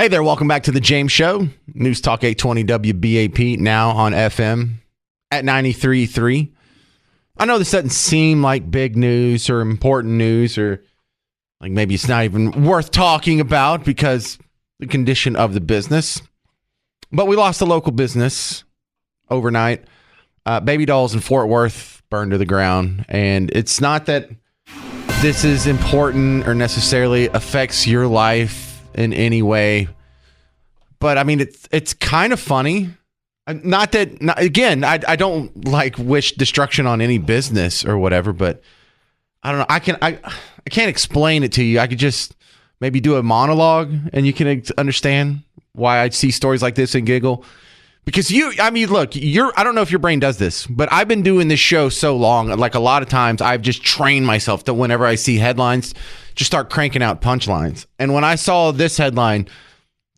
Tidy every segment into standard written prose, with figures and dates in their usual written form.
Hey there, welcome back to the James Show. News Talk 820 WBAP, now on FM at 93.3. I know this doesn't seem like big news or important news, or like maybe it's not even worth talking about because the condition of the business. But we lost a local business overnight. Baby dolls in Fort Worth burned to the ground. And it's not that this is important or necessarily affects your life in any way, but I mean it's kind of funny. I don't like wish destruction on any business or whatever, but I don't know. I can't explain it to you. I could just maybe do a monologue and you can understand why I see stories like this and giggle. Because look, I don't know if your brain does this, but I've been doing this show so long, like a lot of times I've just trained myself to whenever I see headlines, just start cranking out punchlines. And when I saw this headline,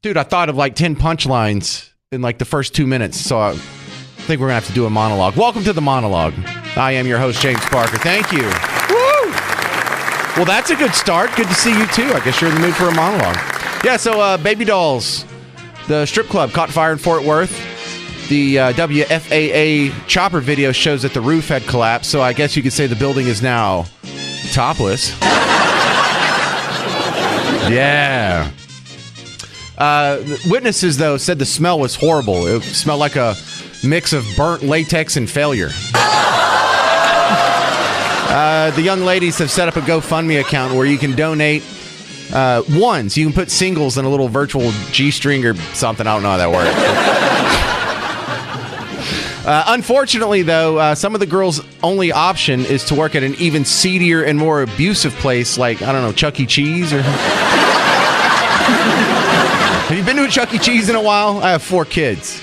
dude, I thought of like 10 punchlines in like the first 2 minutes. So I think we're going to have to do a monologue. Welcome to the monologue. I am your host, James Parker. Thank you. Woo! Well, that's a good start. Good to see you too. I guess you're in the mood for a monologue. Yeah, so Baby Dolls, the strip club caught fire in Fort Worth. The WFAA chopper video shows that the roof had collapsed, so I guess you could say the building is now topless. Yeah. Witnesses, though, said the smell was horrible. It smelled like a mix of burnt latex and failure. The young ladies have set up a GoFundMe account where you can donate ones. You can put singles in a little virtual G-string or something. I don't know how that works. Unfortunately, though, some of the girls' only option is to work at an even seedier and more abusive place like, I don't know, Chuck E. Cheese or... Have you been to a Chuck E. Cheese in a while? I have 4 kids.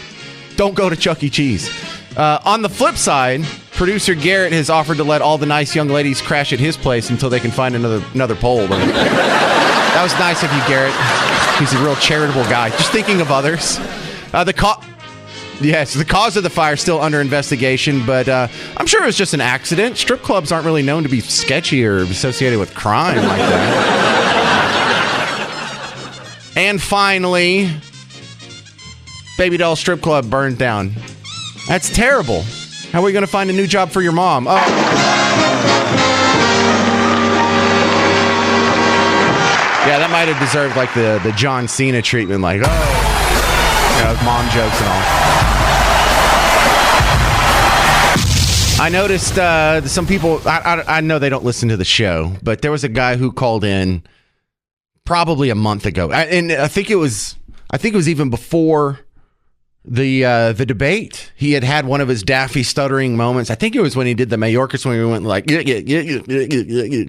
Don't go to Chuck E. Cheese. On the flip side, producer Garrett has offered to let all the nice young ladies crash at his place until they can find another pole. That was nice of you, Garrett. He's a real charitable guy. Just thinking of others. Yes, the cause of the fire is still under investigation, but I'm sure it was just an accident. Strip clubs aren't really known to be sketchy or associated with crime like that. And finally, Baby Doll Strip Club burned down. That's terrible. How are we going to find a new job for your mom? Oh. Yeah, that might have deserved like the John Cena treatment, like, mom jokes and all. I noticed some people, I know they don't listen to the show, but there was a guy who called in probably a month ago. And I think it was even before the debate. He had one of his daffy stuttering moments. I think it was when he did the Mayorkas, when we went like,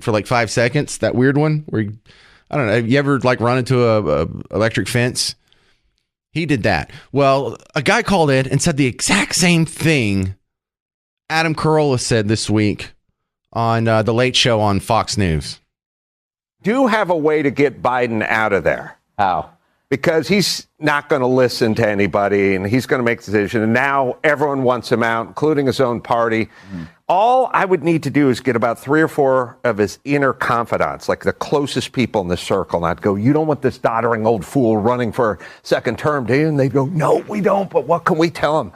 for like 5 seconds. That weird one where I don't know. Have you ever like run into a electric fence? He did that. Well, a guy called in and said the exact same thing Adam Carolla said this week on The Late Show on Fox News. Do have a way to get Biden out of there. How? Because he's not going to listen to anybody, and he's going to make the decision. And now everyone wants him out, including his own party. All I would need to do is get about 3 or 4 of his inner confidants, like the closest people in the circle, and I'd go, you don't want this doddering old fool running for second term, do you? And they'd go, no, we don't, but what can we tell him?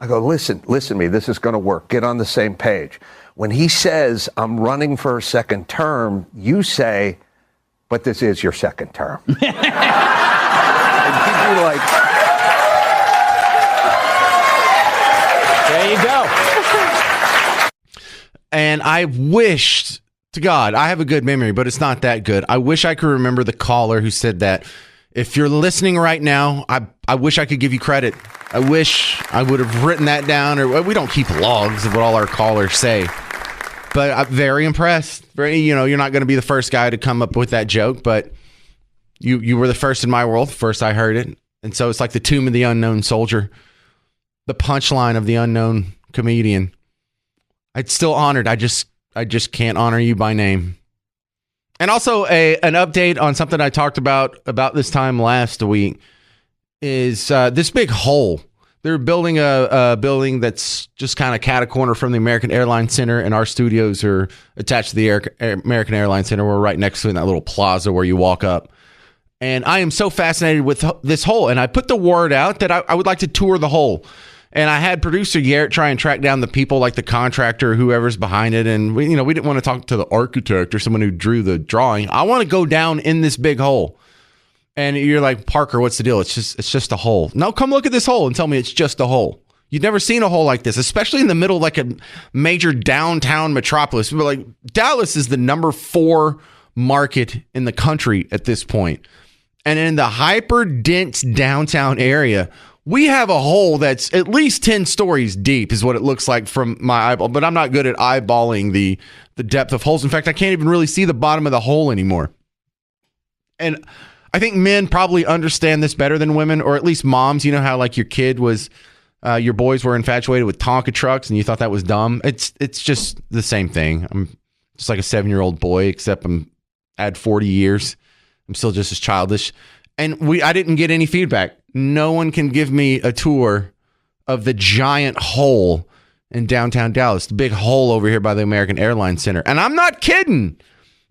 I go, listen to me, this is going to work. Get on the same page. When he says, I'm running for a second term, you say, but this is your second term. And he'd be like, there you go. And I wished to God, I have a good memory, but it's not that good. I wish I could remember the caller who said that. If you're listening right now, I wish I could give you credit. I wish I would have written that down, or we don't keep logs of what all our callers say. But I'm very impressed. You're not going to be the first guy to come up with that joke, but you were the first in my world. First I heard it. And so it's like the tomb of the unknown soldier, the punchline of the unknown comedian. I'm still honored. I just can't honor you by name. And also an update on something I talked about this time last week is this big hole. They're building a building that's just kind of cat a corner from the American Airlines Center, and our studios are attached to the American Airlines Center. We're right next to it in that little plaza where you walk up. And I am so fascinated with this hole. And I put the word out that I would like to tour the hole. And I had producer Garrett try and track down the people, like the contractor, whoever's behind it. And we didn't want to talk to the architect or someone who drew the drawing. I want to go down in this big hole. And you're like, Parker, what's the deal? It's just a hole. No, come look at this hole and tell me it's just a hole. You've never seen a hole like this, especially in the middle of like a major downtown metropolis. But like Dallas is the number 4 market in the country at this point. And in the hyper dense downtown area, we have a hole that's at least 10 stories deep is what it looks like from my eyeball. But I'm not good at eyeballing the depth of holes. In fact, I can't even really see the bottom of the hole anymore. And I think men probably understand this better than women, or at least moms. You know how like your kid was, your boys were infatuated with Tonka trucks and you thought that was dumb. It's just the same thing. I'm just like a 7-year-old boy, except I had 40 years. I'm still just as childish. And I didn't get any feedback. No one can give me a tour of the giant hole in downtown Dallas, the big hole over here by the American Airlines Center. And I'm not kidding.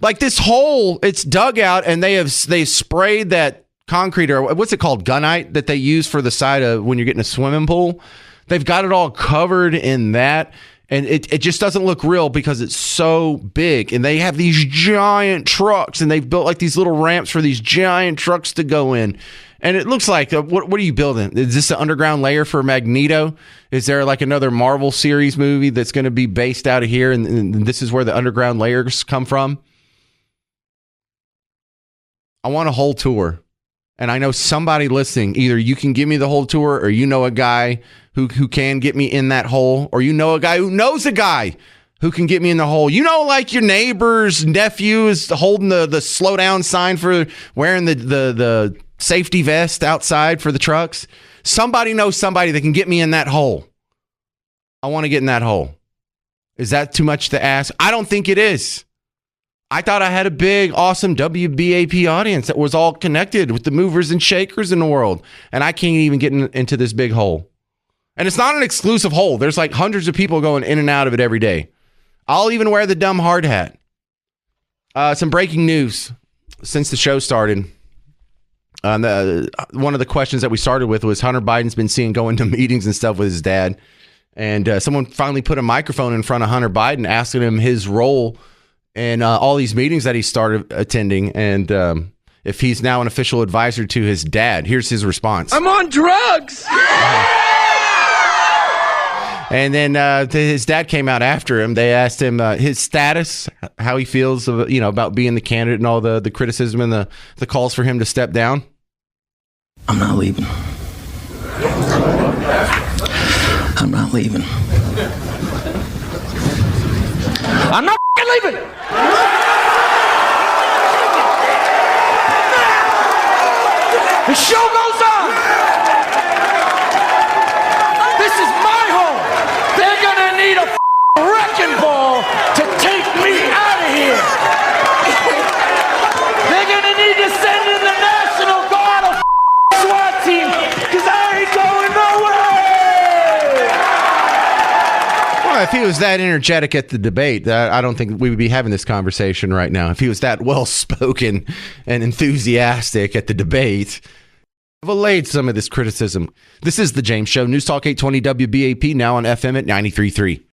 Like this hole, it's dug out and they sprayed that concrete, or what's it called, gunite, that they use for the side of when you're getting a swimming pool. They've got it all covered in that. And it just doesn't look real because it's so big. And they have these giant trucks and they've built like these little ramps for these giant trucks to go in. And it looks like, what are you building? Is this the underground layer for Magneto? Is there like another Marvel series movie that's going to be based out of here? And this is where the underground layers come from? I want a whole tour. And I know somebody listening, either you can give me the whole tour or you know a guy who can get me in that hole, or you know a guy who knows a guy who can get me in the hole. You know, like your neighbor's nephew is holding the slow down sign for wearing the safety vest outside for the trucks. Somebody knows somebody that can get me in that hole. I want to get in that hole. Is that too much to ask? I don't think it is. I thought I had a big, awesome WBAP audience that was all connected with the movers and shakers in the world. And I can't even get into this big hole. And it's not an exclusive hole. There's like hundreds of people going in and out of it every day. I'll even wear the dumb hard hat. Some breaking news since the show started. One of the questions that we started with was Hunter Biden's been seen going to meetings and stuff with his dad. And someone finally put a microphone in front of Hunter Biden asking him his role in all these meetings that he started attending, and if he's now an official advisor to his dad. Here's his response. I'm on drugs! And then his dad came out after him. They asked him his status, how he feels about being the candidate and all the criticism and the calls for him to step down. I'm not leaving. I'm not leaving. I'm not leaving! The show goes on! This is my home! They're gonna need a wrecking ball to take me out of here! They're gonna need to send in the National Guard of SWAT team, because I ain't going nowhere! Well, if he was that energetic at the debate, I don't think we would be having this conversation right now. If he was that well-spoken and enthusiastic at the debate, I've allayed some of this criticism. This is The James Show, News Talk 820 WBAP, now on FM at 93.3.